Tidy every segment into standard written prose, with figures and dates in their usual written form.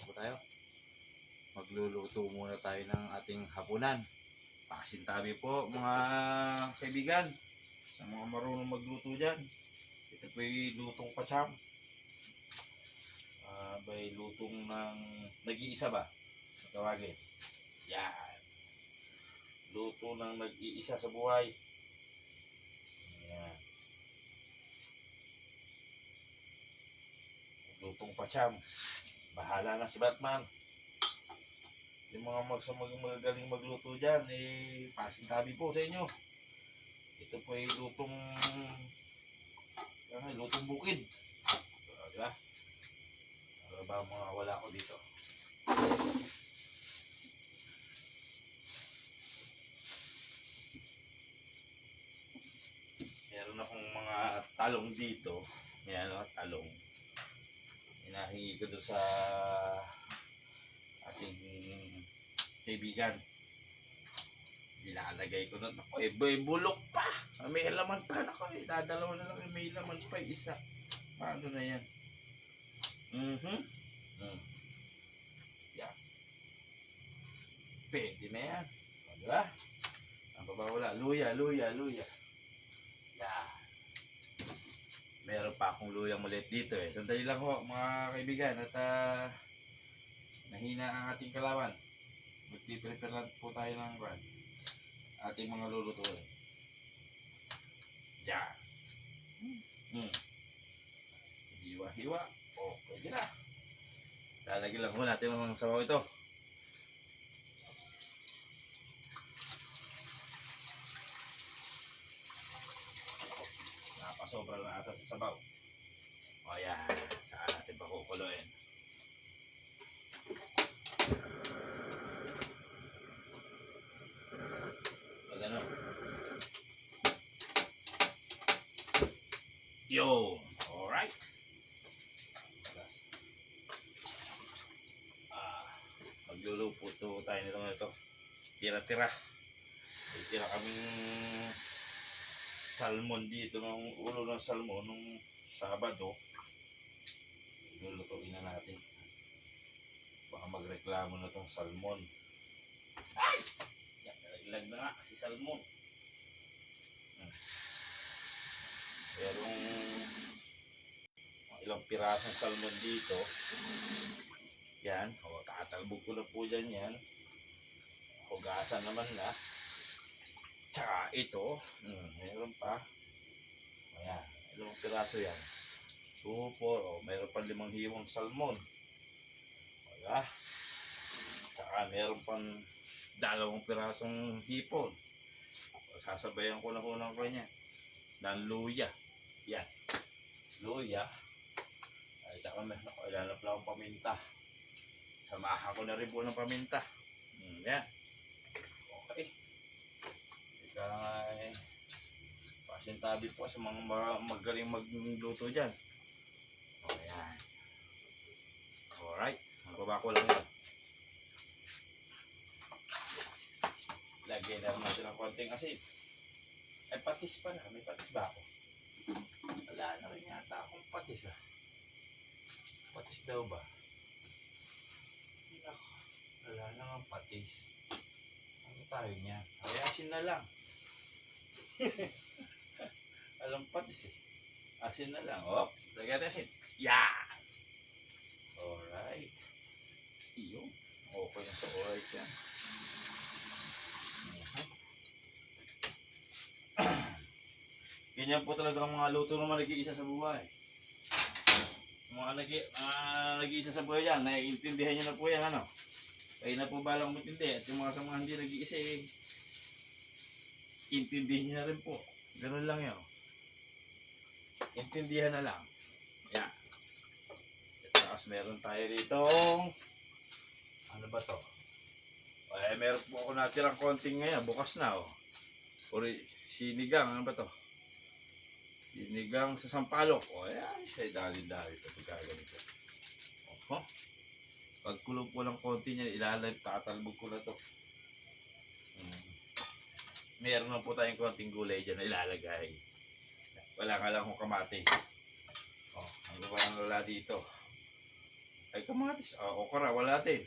po tayo. Magluluto muna tayo ng ating hapunan. Pasintabi po mga kaibigan. Sa mga marunong magluto dyan. Ito po yung lutong pacham. By lutong ng nag-iisa ba? Tawagin. Yan. Luto ng nag-iisa sa buhay. Yan. Lutong pacham. Bahala na si Batman. Yung mga magagaling magluto dyan, pasintabi po sa inyo. Ito po ay lutong bukid. Diba? Ano ba mga wala ko dito? Meron akong mga talong dito. Yan o, talong. Hinahingi ko doon sa ating kaibigan. Ilalagay ko nun. Ako, bulok pa. May laman pa. Ako, dadalaw na lang. May laman pa. Isa. Paano na yan? Yan. Pwede na yan. Diba? Ang babawala. Luya. Yan. Meron pa akong luyang maliit dito eh. Sandali lang ho mga kaibigan. At nahina ang ating kalawan. Magpiprepare lang po tayo ng ating mga lulutuin. Yan. Hiwa-hiwa. O, pwede na. Lalagyan lang po natin ang sabaw ito. Napasobra na ata sa sabaw. O yan. Saan natin pakukuloyin. Pag ano. Yo. Alright. Magluluto tayo nito. Tira-tira. May tira kaming salmon dito, ng ulo ng salmon nung Sabado. Lulutuin na natin. Baka magreklamo na itong salmon. Ay! Nalaglag na nga si salmon. Merong ilang pirasong salmon dito. Yan. O, tatalbog ko na po dyan yan. Hugasan naman na. Tsaka ito. Meron pa. Ayan. Ilang piraso yan. 2, 4. O, meron pa 5 hiwang salmon. Wala. Tsaka meron pang 2 pirasong hipon. O, sasabayan ko na ng kanya. Ng luya. Yan. Luya. Ay, tsaka ilalap lang akong paminta. Samahan ko na rin po ng paminta. Yan. Okay. Ika nga pasintabi po sa mga magaling magluto dyan. Ayan. Alright. Mababa ko lang yan. Lagyan na natin ng konting asin. Ay, patis pa na. May patis ba ako? Wala na rin yata akong patis ah. Patis daw ba? Wala na ang patis. Ano tayo niya? Ay, asin na lang. Alam patis eh. Asin na lang. Oh, lagyan natin asin. Yan! Alright. Iyo. Okay na sa alright yan. Ganyan po talaga ang mga luto naman nag-iisa sa buhay. Mga nag-iisa sa buhay yan, naiintindihan nyo na po yan, ano? Kayo na po balang matindi. At yung mga sa mga hindi nag-iisa, intindihin nyo na rin po. Ganun lang yan. Intindihan na lang. Yan. At saka meron tayo dito. Ano ba to? Ay, meron po ako natirang konting ngayon. Bukas na, oh. Sinigang, ano ba to? Sinigang sa sampalok. O, ay, siya dali-dali ito. Pagkaganito. Oho. Pagkulog ko lang konti niya, tatalbog ko na to. Meron na po tayong konting gulay dyan na ilalagay. Wala ka lang kung kamatis. O, ano ba ang lala dito? Ay, kamatis. Okra, wala din.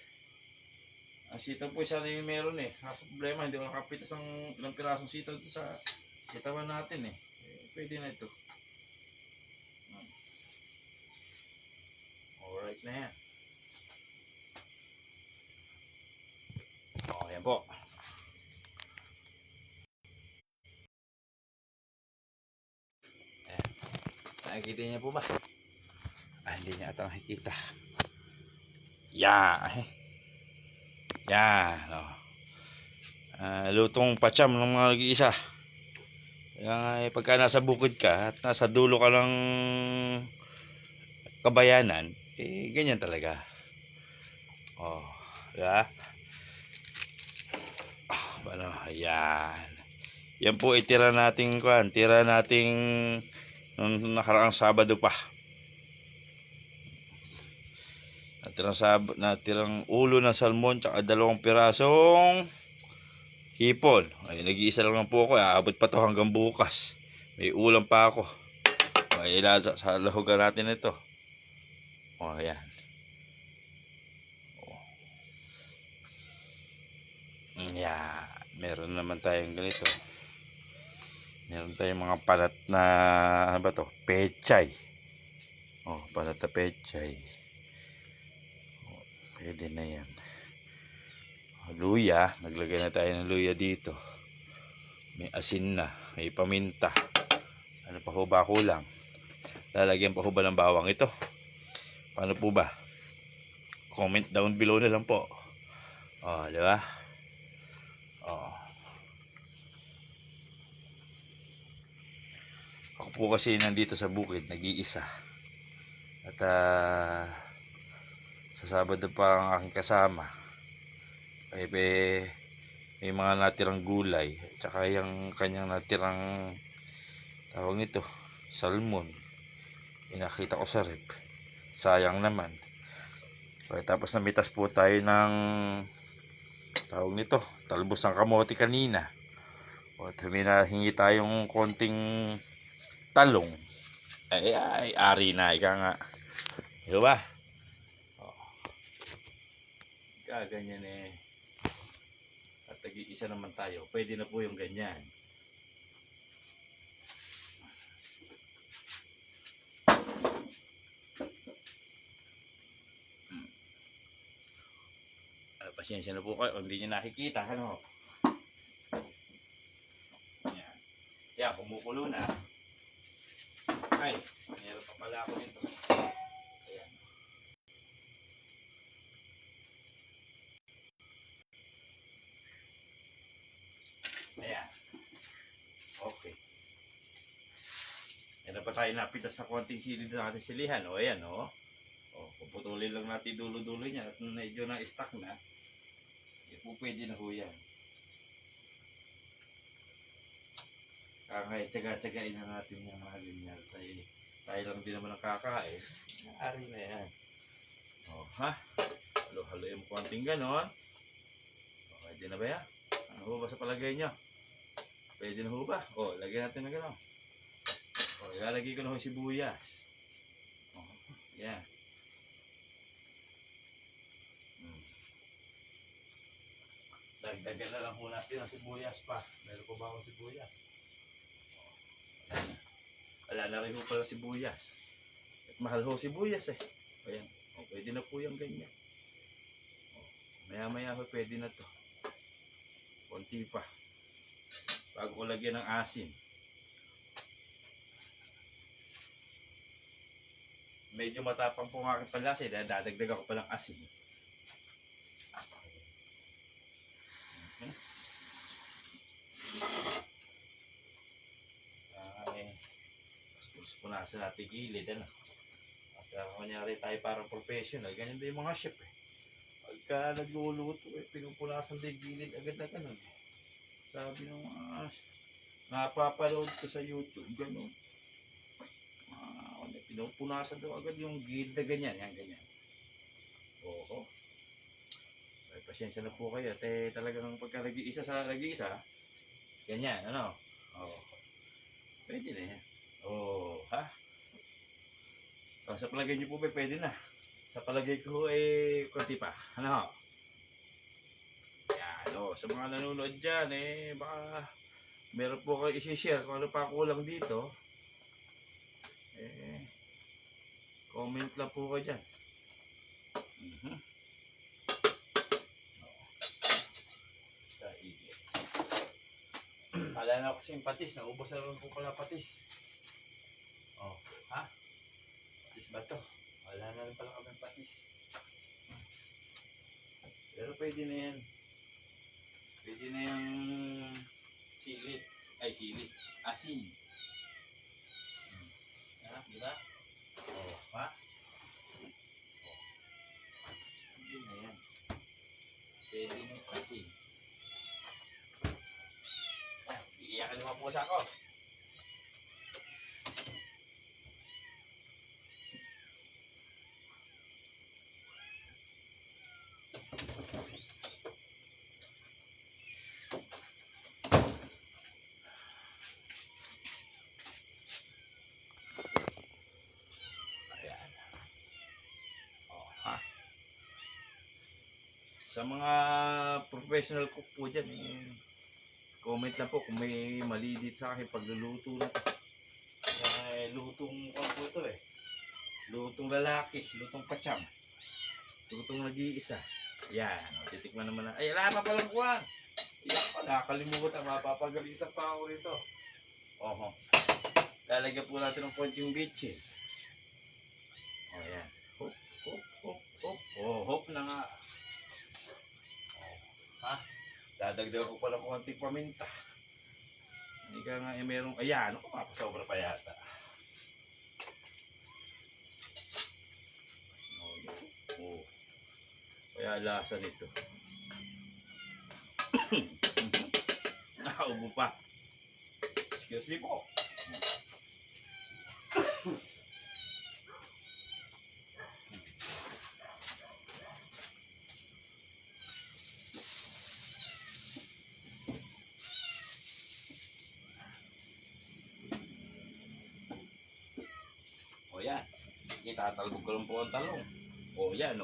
Ang sitaw po isa rin yung meron eh. Kaso problema, hindi ko nakapitas ang ilang pirasong sitaw dito sa sitawan natin eh. Pwede na ito. Alright na yan. Yan po. Ayan. Nakikita niya po ba? Hindi niya ata nakikita. Yan. Yan. Lutong pacham ng mga nag-iisa. Kaya pagka nasa bukid ka at nasa dulo ka ng kabayanan, ganyan talaga. Diba? Ayan. Yan po itira nating kuan, tira nating nung nakaraang Sabado pa. Natirang ulo ng salmon tsaka 2 pirasong hipon. Ay, nag-iisa lang po ako. Aabot pa to hanggang bukas. May ulam pa ako. Ay, sa lahugan natin ito. Ayan. Ayan. Meron naman tayong ganito. Meron tayong mga palat na, ano ba to? Pechay. Palat na pechay. Pwede na yan. Luya. Naglagay na tayo ng luya dito. May asin na. May paminta. Ano pa ho ba kulang? Lalagyan pa ho ba ng bawang ito? Paano po ba? Comment down below na lang po. Di ba? Ako po kasi nandito sa bukid, nag-iisa. At sa Sabado pa ang aking kasama. May mga natirang gulay. At saka yung kanyang natirang tawag nito, salmon. Inakita ko sa rep. Sayang naman. Tapos namitas po tayo ng tawag nito, talbos ng kamote kanina. At may nahingi tayong konting talong. Ay, ari na. Ika nga. Diba? Ganyan eh. At nag-iisa naman tayo. Pwede na po yung ganyan. Pasensya na po kayo. Hindi nyo nakikita. Ano? Yan. Kumukulo na. Ay, meron pa pala ako nito. Ayan. Ayan. Okay. Meron pa tayo napitas sa konting sili na natin silihan. Ayan, puputulin lang natin dulo-dulo niya. At medyo na-stuck na. Pwede na ho yan. Kaya tsaga-tsagain na natin yung mga ganyan. Tayo lang din naman ang kakain. Ari na yan. Halo-haloin mo konting ganon. Pwede na ba yan? Ano ho ba sa palagay nyo? Pwede na ho ba? Lagyan natin na ganon. Ilalagay ko na ho sibuyas. Yan. Dagdagan na lang po natin ang sibuyas pa. Meron po ba akong sibuyas? Wala na rin po pala sibuyas. At mahal ho sibuyas eh. Ayan. Pwede na po yung ganyan. Maya-maya ho pwede na to. Konti pa. Bago ko lagyan ng asin. Medyo matapang po nga pala kasi dadagdag ako palang asin. Punasan natin gilid, ano? At kunyari tayo parang professional, ganyan din yung mga chef eh. Pagka nagluluto pinupunasan din gilid agad na ganun. Sabi ng mga napapaload ko sa YouTube, ganun. Pinupunasan daw agad yung gilid na ganyan, yan ganyan. Ay, pasensya na po kayo, talagang pagka nag-iisa, ganyan, ano? Pwede na yan. Sa palagay niyo po ba pwede na? Sa palagay ko eh, konti pa. Ano ho? Yan, sa mga nanonood dyan baka meron po kayo isi-share kung ano pa kulang dito. Comment lang po kayo dyan. Kala na ako siyang patis, naubos na rin po pala patis. Ha? Patis ba to? Wala na rin pala kami patis. Pero pwede na yan. Pwede na yung sili. Sili. Asin. Di ba? Ha? Pwede na yan. Pwede na yung asin. Iiyakan naman po sa ako. Ayan. Sa mga professional cook po dyan, comment lang po kung may mali dito sa akin pagluluto na ito. Lutong po ito lutong lalaki, lutong patyam, lutong nag-iisa. Yan, titikman naman na. Ay, wala pa palang kuwan. Iyak pa, nakakalimutan, mapapagalitan pa ako rito. Lalagyan po natin ng konting bitchin. Yan. Hop, hop, hop, hop. Hop na nga. Dadagdagan ko pala konting paminta. Hindi ka nga merong, ayan, mapasobra pa yata. Kaya lasa nito. Nakaubo pa. Excuse me po. Yan. Itatalbog ko lang po ang talong. Yan,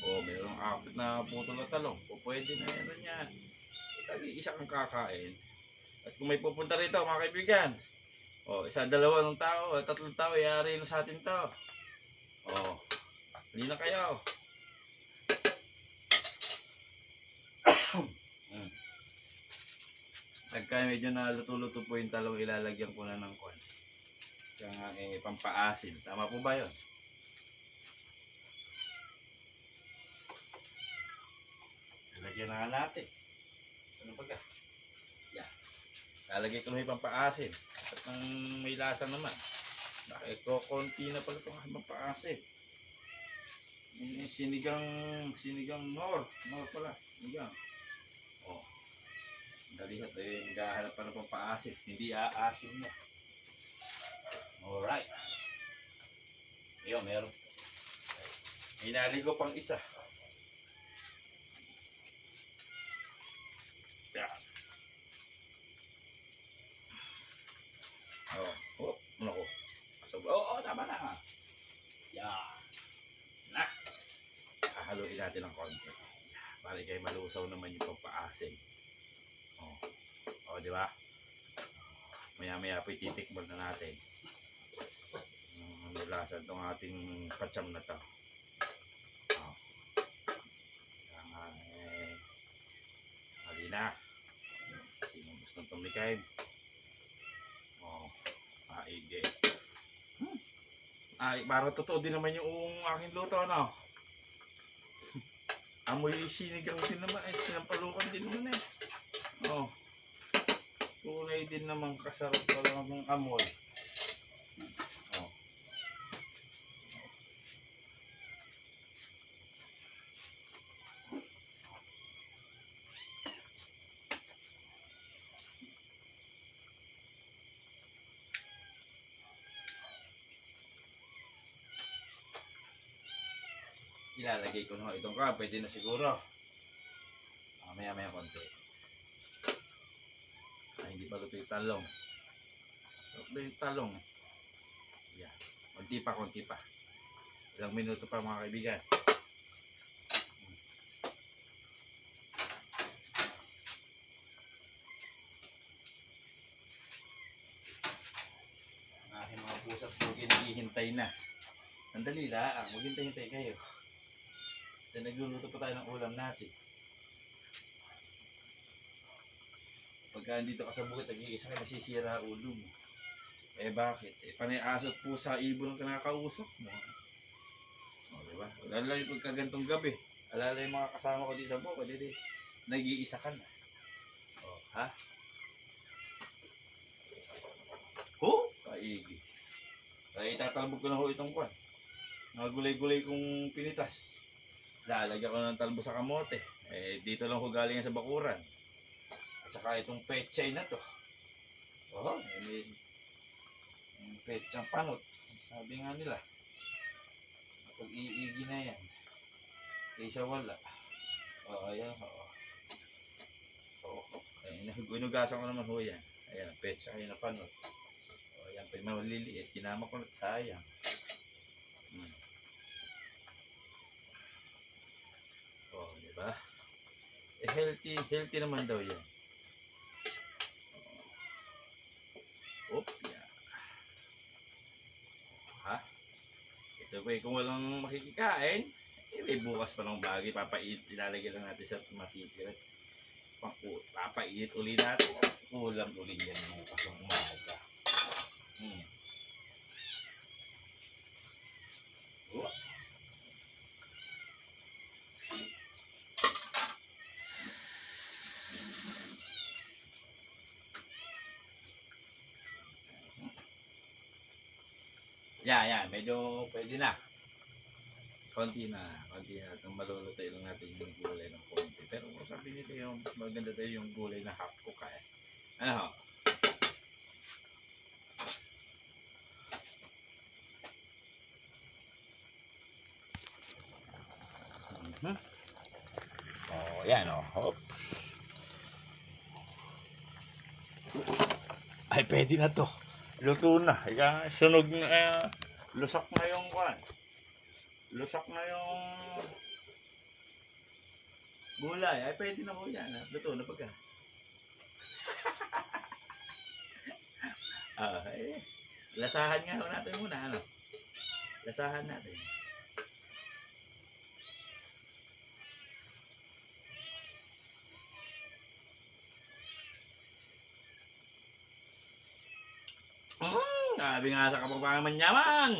mayroong apat na putol na talong. Pwede na yan. Isa kang kakain. At kung may pupunta rito, mga kaibigan, isa, dalawa ng tao, tatlong tao, yari na sa atin to. Hindi na kayo. Pagka medyo naluto-luto po yung talong, ilalagyan ko na ng kwan. Kaya nga pampaasim. Tama po ba yun? Lalagyan na natin. Ano ba ka? Yan. Lalagay ko na yung pampaasim. At ang may lasa naman. Bakit ko konti na pala itong pampaasim. Sinigang nor pala. Sinigang. Dalihat naghahanap pa ng pampaasim. Hindi aasim na. Alright. Ayun, meron. Hinaligo pang isa. Yan. Naku. Tama na. Yan. Haluin natin ng konti. Bali kayo malusaw naman yung pampaasim. Di ba? Maya-maya po ititikman na natin. Lasa itong ating patyam na to. Halina. Sino gusto tumikay? Maigi. Parang totoo din naman yung aking luto, no? Amoy sinigang din naman, sinampalukan din naman tunay din naman, kasarap pala ng amoy. Ilalagay ko na itong crab, pwede na siguro. Maya-maya konti. Hindi pa luto yung talong. Luto yung talong. Yan. Konti pa. Ilang minuto pa mga kaibigan. Ang aking mga pusat po naghihintay na. Sandali lang, maghintay-hintay kayo. Then nagluluto pa tayo ng ulam natin. Pagka dito ka sa bukid, nag-iisa ka, masisira ulo mo. Eh bakit? Eh panay asot po sa ibon ang kinakausap mo. O diba? Alala yung pagkagantong gabi. Alala yung mga kasama ko dito sa bukid, hindi. Nag-iisa ka na. O, ha? Oh, kaigi. Kaya itatalbog ko na ho itong kwan. Mga gulay-gulay kong pinitas. Lalagyan ko ng talbo sa kamote. Eh, dito lang ko galing sa bakuran. At saka itong pechay na to. Oh, may pechang panot. Sabi nga nila. Kapag iigi na yan. Kaysa wala. Oh, ayan. Oh. Inugasan ko naman ho yan. Ayan, pecha kayo na panot. Oh, ayan, pag maliliit. Sinama ko na sayang. Oh, diba? Eh, healthy naman daw yan. Oh, yeah. Ha? Ito ba, kung walang makikikain, eh, may bukas pa ng bagay, ilalagay lang natin sa matitira. Papait uli natin at ulam uli yan bukas ng umaga. Oh. Yan, medyo pwede na. Konti na itong maluluto lang natin yung gulay ng konti. Pero sabi nito yung maganda tayo yung gulay na half cook kaya. Ano ho? Oh, yan oh. Ay, pwede na to. Luto na. Ika, sunog na, lusak na yung kwan. Lusak na yung gulay. Ay, pwede na po yan. Luto na pagka. Lasahan nga natin muna. Ano? Lasahan natin. Sabi nga sa kapagpangaman yaman.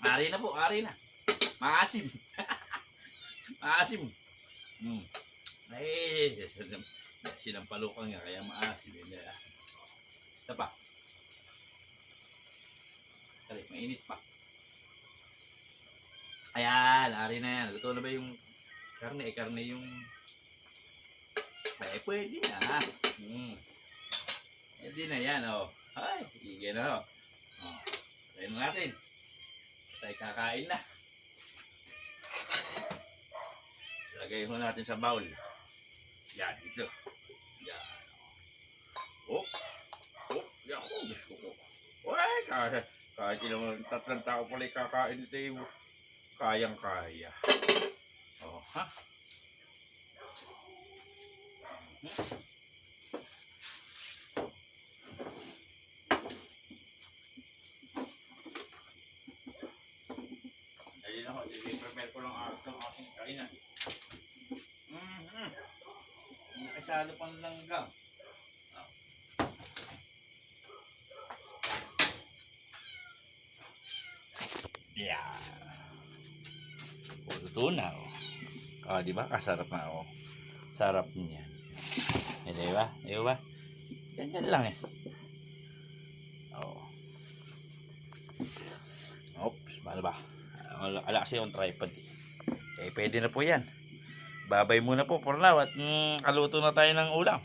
Ari na po, ari na. Maasim. Maasim. Ay, sinampalukan nga kaya maasim. Ito pa. Sorry, mainit pa. Ayan, ari na yan. Luto na ba yung karne? Karne yung... Ay, pwede na. Pwede na yan, oh. Ay, igen na, oh. Tayo na natin. Tayo kakain na. Lagay mo natin sa bowl. Yan, dito. Yan. Oh. Yan. Gusto ko. Uy, kahit ilang tatlong tao pala kakain dito. Kayang-kaya. Oh, ha? Dali na ho, i-prepare ko lang ang aking kainan. Nakisalo pang langgam. Yeah. Luto na, oh. Di ba? Kasarap na, oh. Sarap niya. Di ba? Di ba? Ganyan lang eh. Oh. Oops, paano ba? Ala kasi yung tripod eh. Pwede na po yan. Babay muna po for now at kaluto na tayo ng ulam.